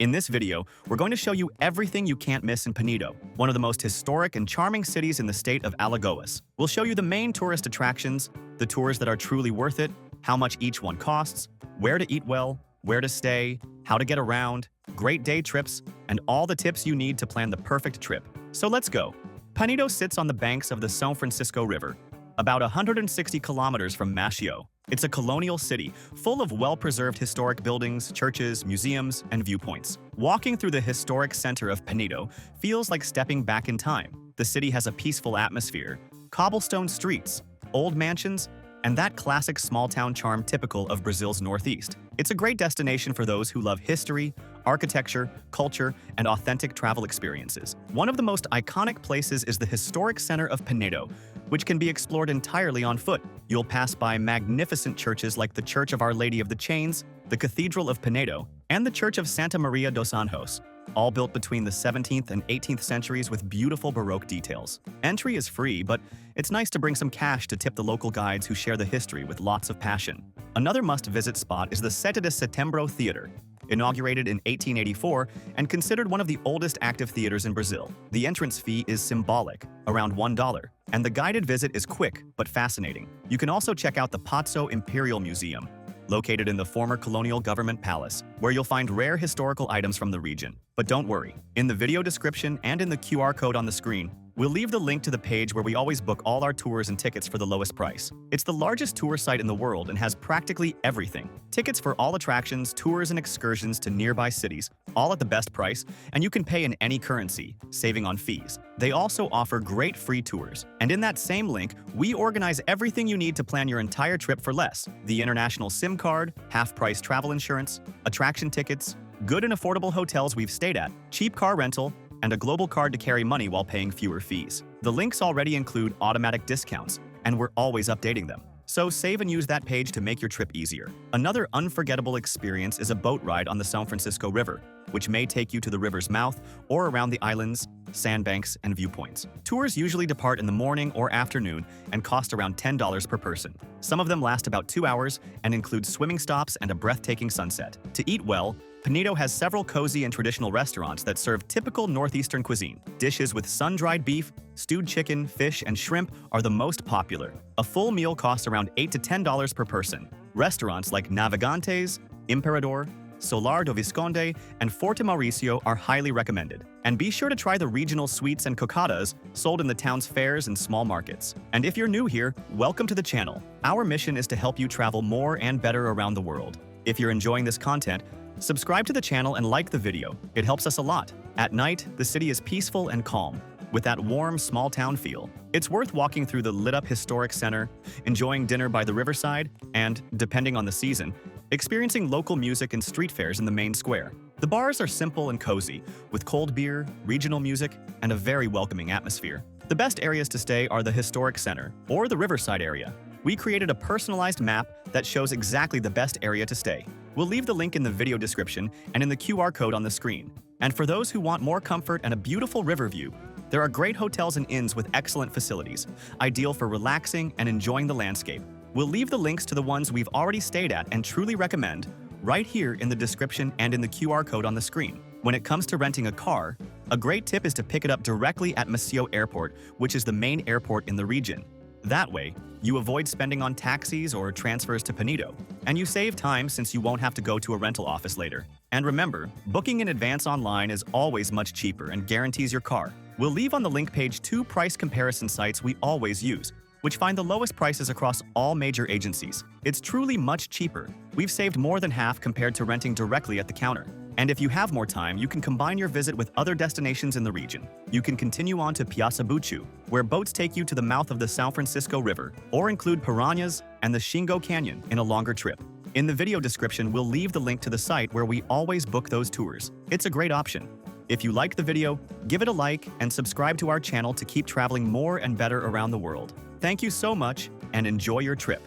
In this video, we're going to show you everything you can't miss in Penedo, one of the most historic and charming cities in the state of ALAGOAS. We'll show you the main tourist attractions, the tours that are truly worth it, how much each one costs, where to eat well, where to stay, how to get around, great day trips, and all the tips you need to plan the perfect trip. So let's go. Penedo sits on the banks of the São Francisco River, about 160 kilometers from Maceió. It's a colonial city, full of well-preserved historic buildings, churches, museums, and viewpoints. Walking through the historic center of Penedo feels like stepping back in time. The city has a peaceful atmosphere, cobblestone streets, old mansions, and that classic small-town charm typical of Brazil's northeast. It's a great destination for those who love history, architecture, culture, and authentic travel experiences. One of the most iconic places is the historic center of Penedo, which can be explored entirely on foot. You'll pass by magnificent churches like the Church of Our Lady of the Chains, the Cathedral of Penedo, and the Church of Santa Maria dos Anjos, all built between the 17th and 18th centuries with beautiful Baroque details. Entry is free, but it's nice to bring some cash to tip the local guides who share the history with lots of passion. Another must-visit spot is the 7 de Setembro Theater, inaugurated in 1884 and considered one of the oldest active theaters in Brazil. The entrance fee is symbolic, around $1, and the guided visit is quick but fascinating. You can also check out the Pozzo Imperial Museum, located in the former colonial government palace, where you'll find rare historical items from the region. But don't worry, in the video description and in the QR code on the screen, we'll leave the link to the page where we always book all our tours and tickets for the lowest price. It's the largest tour site in the world and has practically everything. Tickets for all attractions, tours, and excursions to nearby cities, all at the best price, and you can pay in any currency, saving on fees. They also offer great free tours. And in that same link, we organize everything you need to plan your entire trip for less. The international SIM card, half-price travel insurance, attraction tickets, good and affordable hotels we've stayed at, cheap car rental, and a global card to carry money while paying fewer fees. The links already include automatic discounts, and we're always updating them. So save and use that page to make your trip easier. Another unforgettable experience is a boat ride on the São Francisco River, which may take you to the river's mouth or around the islands, sandbanks, and viewpoints. Tours usually depart in the morning or afternoon and cost around $10 per person. Some of them last about 2 hours and include swimming stops and a breathtaking sunset. To eat well, Penedo has several cozy and traditional restaurants that serve typical northeastern cuisine. Dishes with sun-dried beef, stewed chicken, fish, and shrimp are the most popular. A full meal costs around $8 to $10 per person. Restaurants like Navegantes, Imperador, Solar do Visconde, and Forte Mauricio are highly recommended. And be sure to try the regional sweets and cocadas sold in the town's fairs and small markets. And if you're new here, welcome to the channel. Our mission is to help you travel more and better around the world. If you're enjoying this content, subscribe to the channel and like the video. It helps us a lot. At night, the city is peaceful and calm, with that warm, small-town feel. It's worth walking through the lit-up historic center, enjoying dinner by the riverside, and, depending on the season, experiencing local music and street fairs in the main square. The bars are simple and cozy, with cold beer, regional music, and a very welcoming atmosphere. The best areas to stay are the historic center, or the riverside area. We created a personalized map that shows exactly the best area to stay. We'll leave the link in the video description and in the QR code on the screen. And for those who want more comfort and a beautiful river view, there are great hotels and inns with excellent facilities, ideal for relaxing and enjoying the landscape. We'll leave the links to the ones we've already stayed at and truly recommend right here in the description and in the QR code on the screen. When it comes to renting a car, a great tip is to pick it up directly at Maceió Airport, which is the main airport in the region. That way, you avoid spending on taxis or transfers to Penedo, and you save time since you won't have to go to a rental office later. And remember, booking in advance online is always much cheaper and guarantees your car. We'll leave on the link page 2 price comparison sites we always use, which find the lowest prices across all major agencies. It's truly much cheaper. We've saved more than half compared to renting directly at the counter. And if you have more time, you can combine your visit with other destinations in the region. You can continue on to Piazza Buchu, where boats take you to the mouth of the São Francisco River, or include Piranhas and the Xingu Canyon in a longer trip. In the video description, we'll leave the link to the site where we always book those tours. It's a great option. If you liked the video, give it a like and subscribe to our channel to keep traveling more and better around the world. Thank you so much, and enjoy your trip.